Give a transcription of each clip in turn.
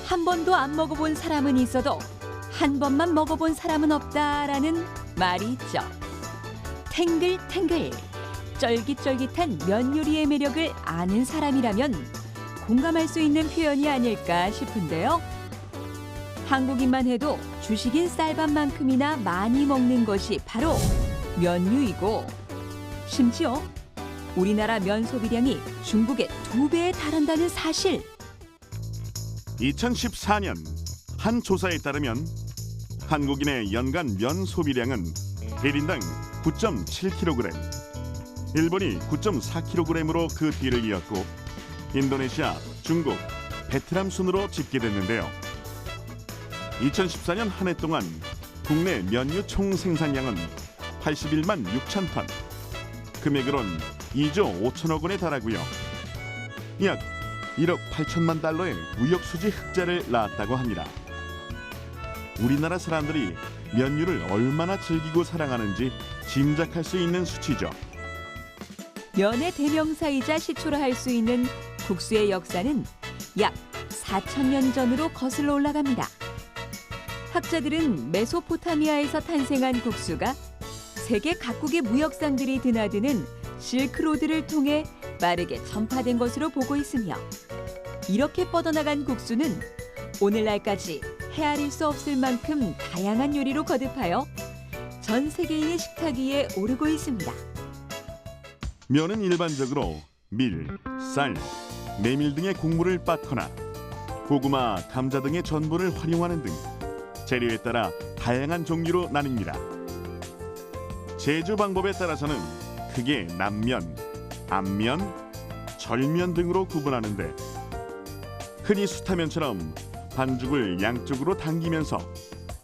한 번도 안 먹어본 사람은 있어도 한 번만 먹어본 사람은 없다라는 말이 있죠. 탱글탱글 쫄깃쫄깃한 면 요리의 매력을 아는 사람이라면 공감할 수 있는 표현이 아닐까 싶은데요. 한국인만 해도 주식인 쌀밥만큼이나 많이 먹는 것이 바로 면류이고, 심지어 우리나라 면 소비량이 중국의 2배에 달한다는 사실. 2014년 한 조사에 따르면 한국인의 연간 면 소비량은 1인당 9.7kg, 일본이 9.4kg으로 그 뒤를 이었고 인도네시아, 중국, 베트남 순으로 집계됐는데요. 2014년 한 해 동안 국내 면류 총 생산량은 81만 6천 톤, 금액으론 2조 5천억 원에 달하고요. 약 1억 8천만 달러의 무역 수지 흑자를 낳았다고 합니다. 우리나라 사람들이 면류를 얼마나 즐기고 사랑하는지 짐작할 수 있는 수치죠. 면의 대명사이자 시초라 할 수 있는 국수의 역사는 약 4천년 전으로 거슬러 올라갑니다. 학자들은 메소포타미아에서 탄생한 국수가 세계 각국의 무역상들이 드나드는 실크로드를 통해 빠르게 전파된 것으로 보고 있으며, 이렇게 뻗어나간 국수는 오늘날까지 헤아릴 수 없을 만큼 다양한 요리로 거듭하여 전 세계인의 식탁 위에 오르고 있습니다. 면은 일반적으로 밀, 쌀, 메밀 등의 곡물을 빻거나 고구마, 감자 등의 전분을 활용하는 등 재료에 따라 다양한 종류로 나뉩니다. 제조 방법에 따라서는 크게 남면, 앞면, 절면 등으로 구분하는데, 흔히 수타면처럼 반죽을 양쪽으로 당기면서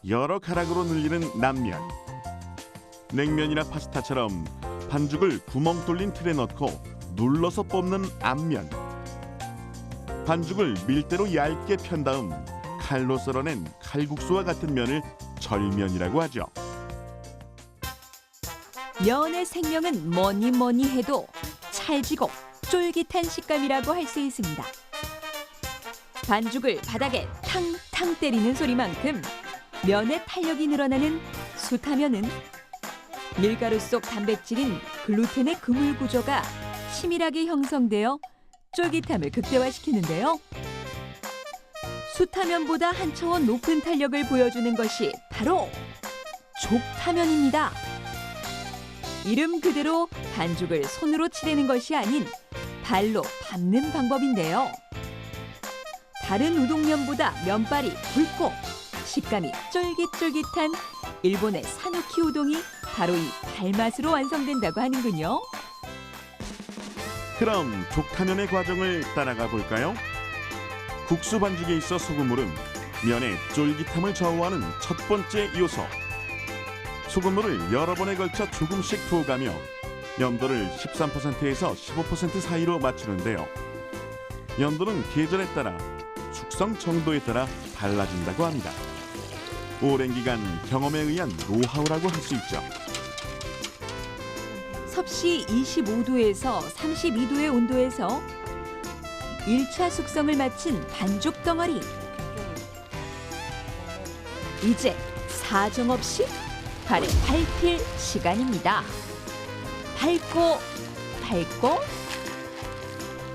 여러 가락으로 늘리는 남면, 냉면이나 파스타처럼 반죽을 구멍 뚫린 틀에 넣고 눌러서 뽑는 앞면, 반죽을 밀대로 얇게 편 다음 칼로 썰어낸 칼국수와 같은 면을 절면이라고 하죠. 면의 생명은 뭐니 해도 찰지고 쫄깃한 식감이라고 할 수 있습니다. 반죽을 바닥에 탕탕 때리는 소리만큼 면의 탄력이 늘어나는 수타면은 밀가루 속 단백질인 글루텐의 그물 구조가 치밀하게 형성되어 쫄깃함을 극대화시키는데요. 수타면보다 한 차원 높은 탄력을 보여주는 것이 바로 족타면입니다. 이름 그대로 반죽을 손으로 치대는 것이 아닌 발로 밟는 방법인데요. 다른 우동면보다 면발이 굵고 식감이 쫄깃쫄깃한 일본의 사누키 우동이 바로 이 발맛으로 완성된다고 하는군요. 그럼 족타면의 과정을 따라가 볼까요? 국수 반죽에 있어 소금물은 면의 쫄깃함을 좌우하는 첫 번째 요소. 소금물을 여러 번에 걸쳐 조금씩 부어가며 염도를 13%에서 15% 사이로 맞추는데요. 염도는 계절에 따라 숙성 정도에 따라 달라진다고 합니다. 오랜 기간 경험에 의한 노하우라고 할 수 있죠. 섭씨 25도에서 32도의 온도에서 1차 숙성을 마친 반죽 덩어리. 이제 사정없이 발에 밟힐 시간입니다. 밟고 밟고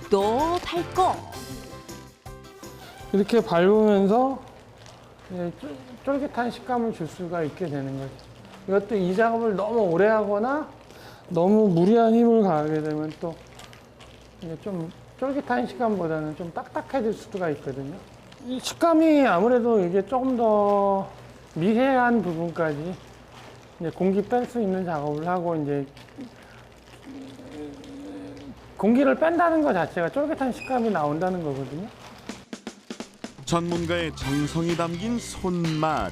또 밟고. 이렇게 밟으면서 쫄깃한 식감을 줄 수가 있게 되는 거죠. 이것도 이 작업을 너무 오래 하거나 너무 무리한 힘을 가하게 되면 또 이게 좀 쫄깃한 식감보다는 좀 딱딱해질 수가 있거든요. 이 식감이 아무래도 이게 조금 더 미세한 부분까지 이제 공기 뺄 수 있는 작업을 하고, 이제 공기를 뺀다는 것 자체가 쫄깃한 식감이 나온다는 거거든요. 전문가의 정성이 담긴 손맛,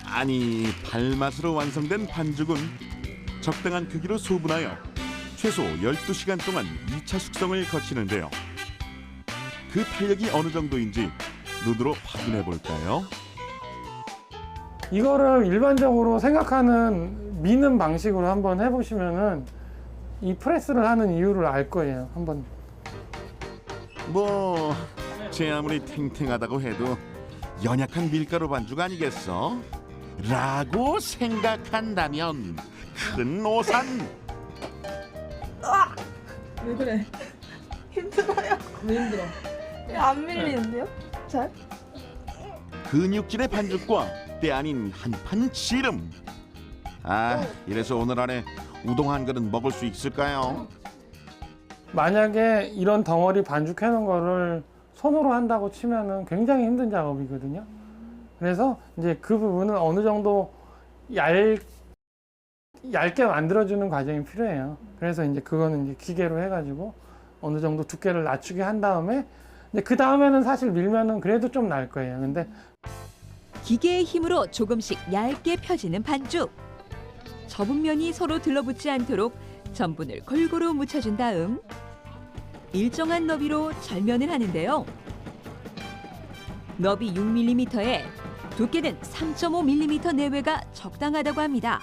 아니 발맛으로 완성된 반죽은 적당한 크기로 소분하여 최소 12시간 동안 2차 숙성을 거치는데요. 그 탄력이 어느 정도인지 눈으로 확인해 볼까요? 이거를 일반적으로 생각하는 미는 방식으로 한번 해보시면은 이 프레스를 하는 이유를 알 거예요. 한번 뭐 제 아무리 탱탱하다고 해도 연약한 밀가루 반죽 아니겠어? 라고 생각한다면 큰 오산. 왜 그래? 힘들어요. 왜 힘들어? 안 밀리는데요? 잘? 근육질의 반죽과 때 아닌 한판 씨름. 아, 이래서 오늘 안에 우동 한 그릇 먹을 수 있을까요? 만약에 이런 덩어리 반죽해 놓은 거를 손으로 한다고 치면은 굉장히 힘든 작업이거든요. 그래서 이제 그 부분은 어느 정도 얇게 만들어주는 과정이 필요해요. 그래서 이제 그거는 이제 기계로 해가지고 어느 정도 두께를 낮추게 한 다음에 이제 그 다음에는 사실 밀면은 그래도 좀 날 거예요. 근데 기계의 힘으로 조금씩 얇게 펴지는 반죽. 접은 면이 서로 들러붙지 않도록 전분을 골고루 묻혀준 다음 일정한 너비로 절면을 하는데요. 너비 6mm에 두께는 3.5mm 내외가 적당하다고 합니다.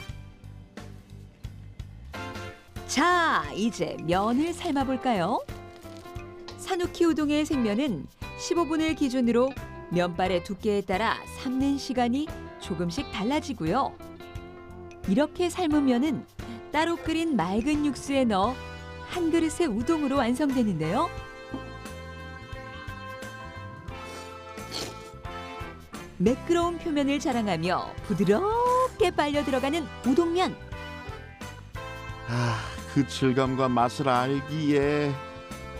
자, 이제 면을 삶아볼까요? 산후키 우동의 생면은 15분을 기준으로 면발의 두께에 따라 삶는 시간이 조금씩 달라지고요. 이렇게 삶은 면은 따로 끓인 맑은 육수에 넣어 한 그릇의 우동으로 완성되는데요. 매끄러운 표면을 자랑하며 부드럽게 빨려 들어가는 우동면. 아, 그 질감과 맛을 알기에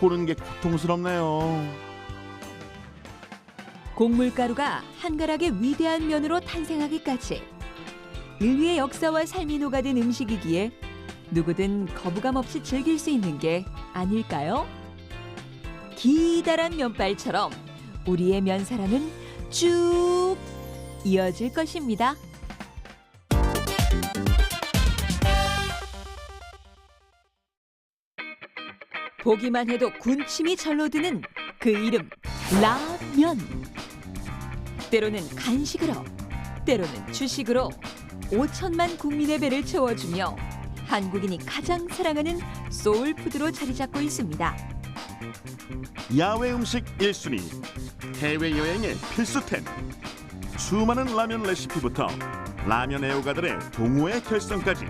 보는 게 고통스럽네요. 곡물가루가 한가락의 위대한 면으로 탄생하기까지 인류의 역사와 삶이 녹아든 음식이기에 누구든 거부감 없이 즐길 수 있는 게 아닐까요? 기다란 면발처럼 우리의 면사랑은 쭉 이어질 것입니다. 보기만 해도 군침이 절로 드는 그 이름 라면. 때로는 간식으로, 때로는 주식으로 5천만 국민의 배를 채워주며 한국인이 가장 사랑하는 소울푸드로 자리 잡고 있습니다. 야외 음식 1순위, 해외여행의 필수템. 수많은 라면 레시피부터 라면 애호가들의 동호회 결성까지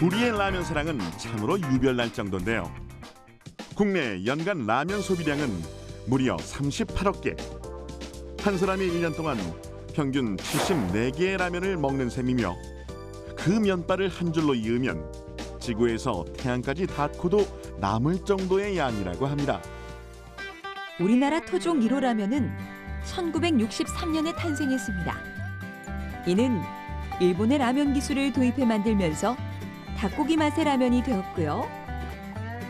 우리의 라면 사랑은 참으로 유별날 정도인데요. 국내 연간 라면 소비량은 무려 38억 개. 한 사람이 1년 동안 평균 74개의 라면을 먹는 셈이며 그 면발을 한 줄로 이으면 지구에서 태양까지 닿고도 남을 정도의 양이라고 합니다. 우리나라 토종 1호 라면은 1963년에 탄생했습니다. 이는 일본의 라면 기술을 도입해 만들면서 닭고기 맛의 라면이 되었고요.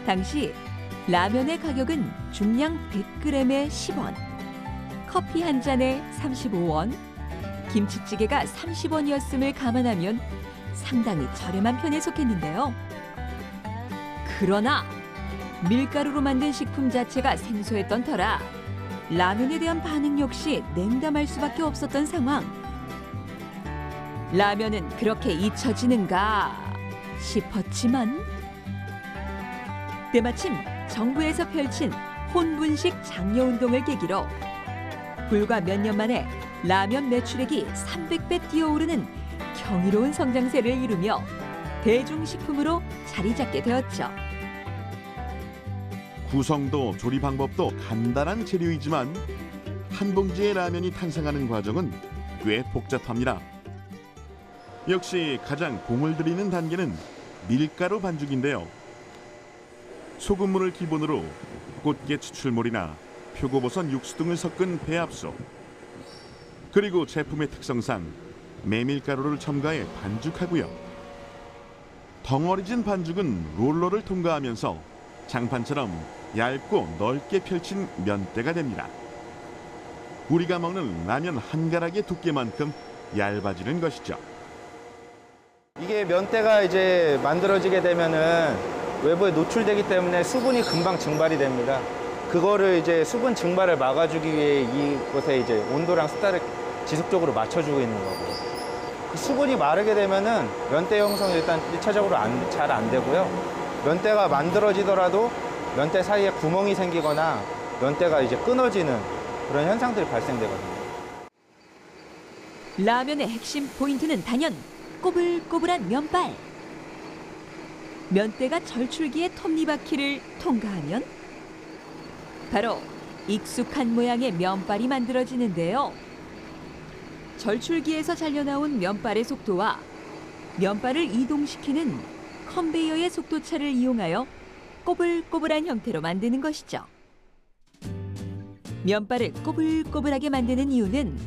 당시 라면의 가격은 중량 100g에 10원, 커피 한 잔에 35원, 김치찌개가 30원이었음을 감안하면 상당히 저렴한 편에 속했는데요. 그러나 밀가루로 만든 식품 자체가 생소했던 터라 라면에 대한 반응 역시 냉담할 수밖에 없었던 상황. 라면은 그렇게 잊혀지는가 싶었지만 때마침 정부에서 펼친 혼분식 장려운동을 계기로 불과 몇 년 만에 라면 매출액이 300배 뛰어오르는 경이로운 성장세를 이루며 대중식품으로 자리 잡게 되었죠. 구성도 조리 방법도 간단한 재료이지만 한 봉지의 라면이 탄생하는 과정은 꽤 복잡합니다. 역시 가장 공을 들이는 단계는 밀가루 반죽인데요. 소금물을 기본으로 꽃게 추출물이나 표고버섯 육수 등을 섞은 배합소, 그리고 제품의 특성상 메밀가루를 첨가해 반죽하고요. 덩어리진 반죽은 롤러를 통과하면서 장판처럼 얇고 넓게 펼친 면대가 됩니다. 우리가 먹는 라면 한 가락의 두께만큼 얇아지는 것이죠. 이게 면대가 이제 만들어지게 되면은 외부에 노출되기 때문에 수분이 금방 증발이 됩니다. 그거를 이제 수분 증발을 막아주기 위해 이곳에 이제 온도랑 습도를 지속적으로 맞춰주고 있는 거고요. 그 수분이 마르게 되면은 면대 형성이 일단 1차적으로 잘 안 되고요. 면대가 만들어지더라도 면대 사이에 구멍이 생기거나 면대가 이제 끊어지는 그런 현상들이 발생되거든요. 라면의 핵심 포인트는 단연 꼬불꼬불한 면발. 면대가 절출기의 톱니바퀴를 통과하면 바로 익숙한 모양의 면발이 만들어지는데요. 절출기에서 잘려나온 면발의 속도와 면발을 이동시키는 컨베이어의 속도차를 이용하여 꼬불꼬불한 형태로 만드는 것이죠. 면발을 꼬불꼬불하게 만드는 이유는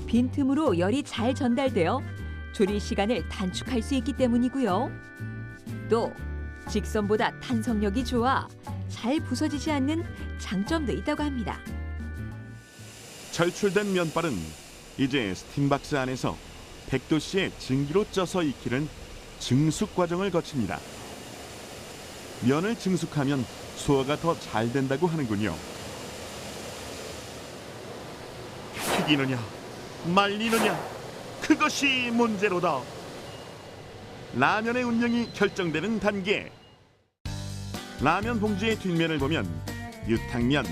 빈틈으로 열이 잘 전달되어 조리 시간을 단축할 수 있기 때문이고요. 또 직선보다 탄성력이 좋아 잘 부서지지 않는 장점도 있다고 합니다. 절출된 면발은 이제 스팀박스 안에서 100도씨의 증기로 쪄서 익히는 증숙 과정을 거칩니다. 면을 증숙하면 소화가 더 잘 된다고 하는군요. 튀기느냐 말리느냐 그것이 문제로다. 라면의 운명이 결정되는 단계. 라면 봉지의 뒷면을 보면 유탕면,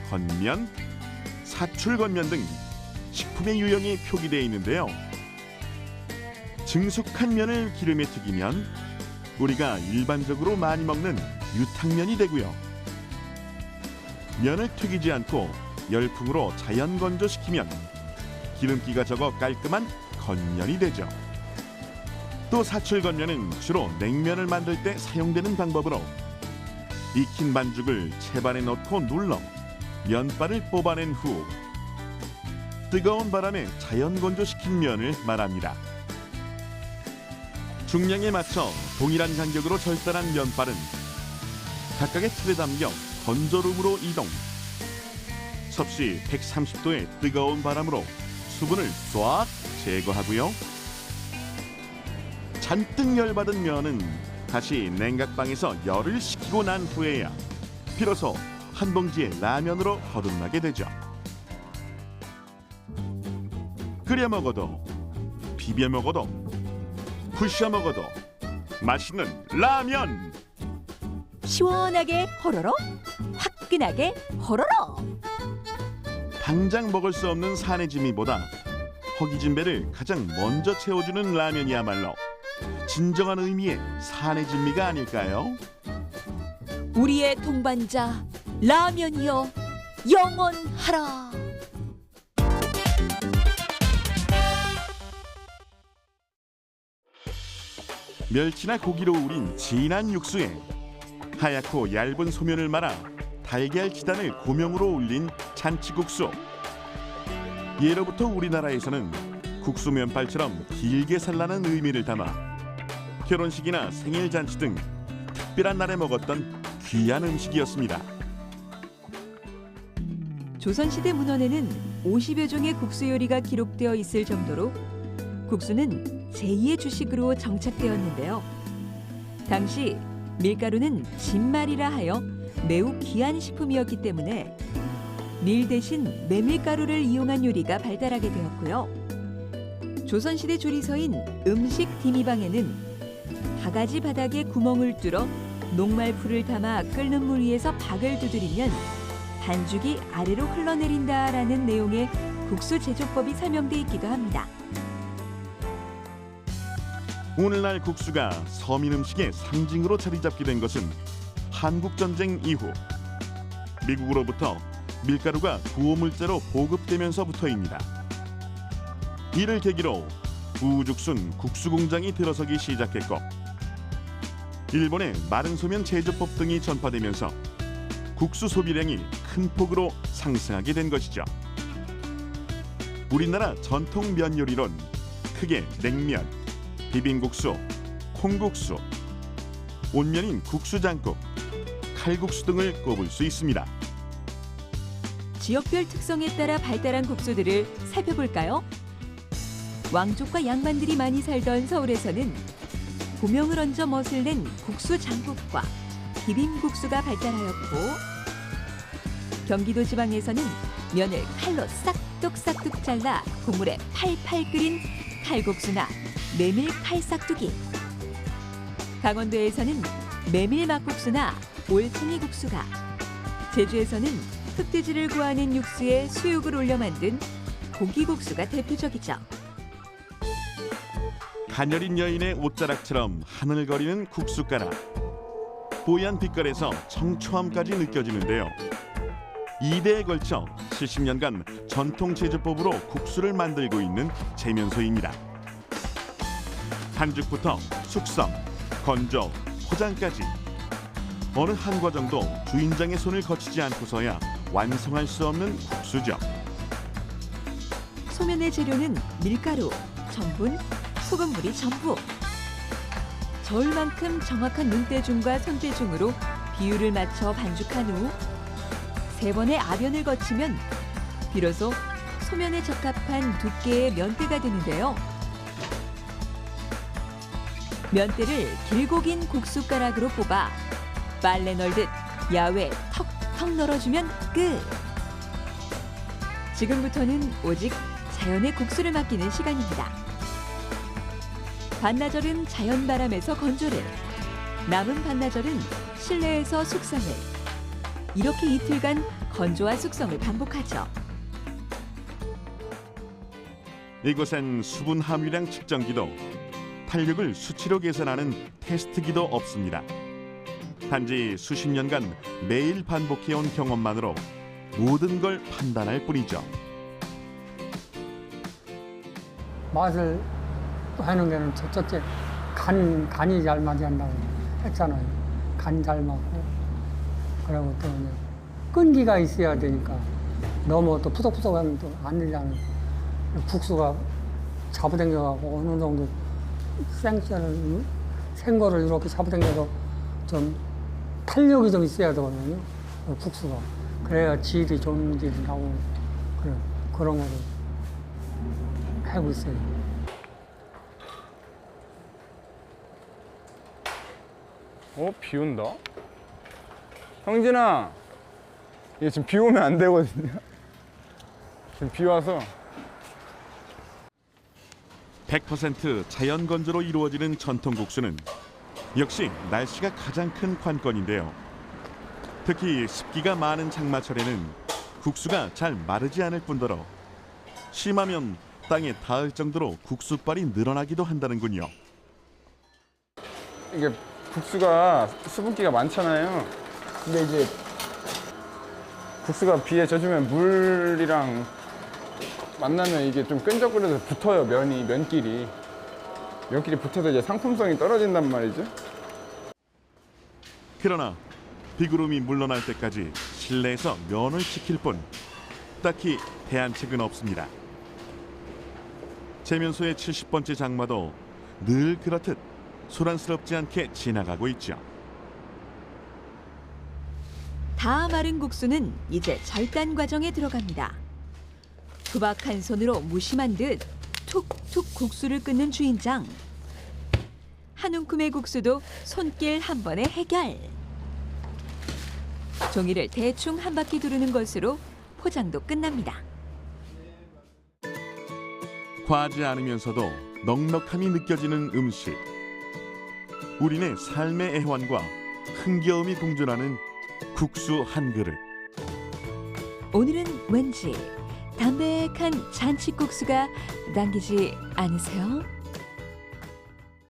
건면, 사출건면 등 식품의 유형이 표기되어 있는데요. 증숙한 면을 기름에 튀기면 우리가 일반적으로 많이 먹는 유탕면이 되고요. 면을 튀기지 않고 열풍으로 자연 건조시키면 기름기가 적어 깔끔한 건면이 되죠. 또 사출건면은 주로 냉면을 만들 때 사용되는 방법으로 익힌 반죽을 채반에 넣고 눌러 면발을 뽑아낸 후 뜨거운 바람에 자연 건조시킨 면을 말합니다. 중량에 맞춰 동일한 간격으로 절단한 면발은 각각의 틀에 담겨 건조룸으로 이동. 섭씨 130도의 뜨거운 바람으로 수분을 쫙 제거하고요. 잔뜩 열받은 면은 다시 냉각방에서 열을 식히고 난 후에야 비로소 한 봉지의 라면으로 거듭나게 되죠. 끓여 먹어도 비벼 먹어도 부셔 먹어도 맛있는 라면. 시원하게 호로로, 화끈하게 호로로. 당장 먹을 수 없는 사내진미보다 허기진 배를 가장 먼저 채워주는 라면이야말로 진정한 의미의 사내진미가 아닐까요? 우리의 동반자 라면이여 영원하라. 멸치나 고기로 우린 진한 육수에 하얗고 얇은 소면을 말아 달걀 지단을 고명으로 올린 잔치국수. 예로부터 우리나라에서는 국수 면발처럼 길게 살라는 의미를 담아 결혼식이나 생일 잔치 등 특별한 날에 먹었던 귀한 음식이었습니다. 조선시대 문헌에는 50여 종의 국수 요리가 기록되어 있을 정도로 국수는 제2의 주식으로 정착되었는데요. 당시 밀가루는 진말이라 하여 매우 귀한 식품이었기 때문에 밀 대신 메밀가루를 이용한 요리가 발달하게 되었고요. 조선시대 조리서인 음식 디미방에는 바가지 바닥에 구멍을 뚫어 녹말풀을 담아 끓는 물 위에서 박을 두드리면 반죽이 아래로 흘러내린다라는 내용의 국수 제조법이 설명돼 있기도 합니다. 오늘날 국수가 서민 음식의 상징으로 자리 잡게 된 것은 한국전쟁 이후 미국으로부터 밀가루가 구호물자로 보급되면서부터입니다. 이를 계기로 우죽순 국수공장이 들어서기 시작했고 일본의 마른 소면 제조법 등이 전파되면서 국수 소비량이 큰 폭으로 상승하게 된 것이죠. 우리나라 전통 면 요리론 크게 냉면, 비빔국수, 콩국수, 온면인 국수장국, 칼국수 등을 꼽을 수 있습니다. 지역별 특성에 따라 발달한 국수들을 살펴볼까요? 왕족과 양반들이 많이 살던 서울에서는 고명을 얹어 멋을 낸 국수 장국과 비빔국수가 발달하였고 경기도 지방에서는 면을 칼로 싹둑싹둑 잘라 국물에 팔팔 끓인 칼국수나 메밀 칼싹두기, 강원도에서는 메밀 막국수나 올챙이 국수가, 제주에서는 흑돼지를 구하는 육수에 수육을 올려 만든 고기국수가 대표적이죠. 가녀린 여인의 옷자락처럼 하늘거리는 국숫가락. 뽀얀 빛깔에서 청초함까지 느껴지는데요. 2대에 걸쳐 70년간 전통 제조법으로 국수를 만들고 있는 재면소입니다. 반죽부터 숙성, 건조, 포장까지 어느 한 과정도 주인장의 손을 거치지 않고서야 완성할 수 없는 국수죠. 소면의 재료는 밀가루, 전분, 소금물이 전부. 저울만큼 정확한 눈대중과 손대중으로 비율을 맞춰 반죽한 후 3번의 아변을 거치면 비로소 소면에 적합한 두께의 면대가 되는데요. 면대를 길고 긴 국숫가락으로 뽑아 빨래 널듯 야외 턱턱 널어주면 끝! 지금부터는 오직 자연의 국수를 맡기는 시간입니다. 반나절은 자연 바람에서 건조를, 남은 반나절은 실내에서 숙성을. 이렇게 이틀간 건조와 숙성을 반복하죠. 이곳엔 수분 함유량 측정기도 탄력을 수치로 계산하는 테스트기도 없습니다. 단지 수십 년간 매일 반복해온 경험만으로 모든 걸 판단할 뿐이죠. 맛을 하는 게는 첫째 간이 잘 맞아야 한다고 했잖아요. 간 잘 맞고 그리고 또 이제 끈기가 있어야 되니까 너무 또 푸석푸석하면 또 안 되잖아요. 국수가 잡아당겨가고 어느 정도 생거를 이렇게 잡아당겨서 좀 탄력이 좀 있어야 되거든요. 국수가 그래야 질이 좋은 질이 나오고 그런 거를 하고 있어요. 비 온다? 형진아, 이게 지금 비 오면 안 되거든요. 지금 비 와서. 100% 자연 건조로 이루어지는 전통 국수는 역시 날씨가 가장 큰 관건인데요. 특히 습기가 많은 장마철에는 국수가 잘 마르지 않을 뿐더러 심하면 땅에 닿을 정도로 국수빨이 늘어나기도 한다는군요. 이게 국수가 수분기가 많잖아요. 근데 이제 국수가 비에 젖으면 물이랑 만나면 이게 좀 끈적거려서 붙어요. 면끼리 붙어서 이제 상품성이 떨어진단 말이죠. 그러나 비구름이 물러날 때까지 실내에서 면을 지킬 뿐 딱히 대안책은 없습니다. 재면소의 70번째 장마도 늘 그렇듯 소란스럽지 않게 지나가고 있죠. 다 마른 국수는 이제 절단 과정에 들어갑니다. 투박한 손으로 무심한 듯 툭툭 국수를 끓는 주인장. 한 움큼의 국수도 손길 한 번에 해결. 종이를 대충 한 바퀴 두르는 것으로 포장도 끝납니다. 과하지 않으면서도 넉넉함이 느껴지는 음식. 우리네 삶의 애환과 흥겨움이 공존하는 국수 한 그릇. 오늘은 왠지 담백한 잔치국수가 당기지 않으세요?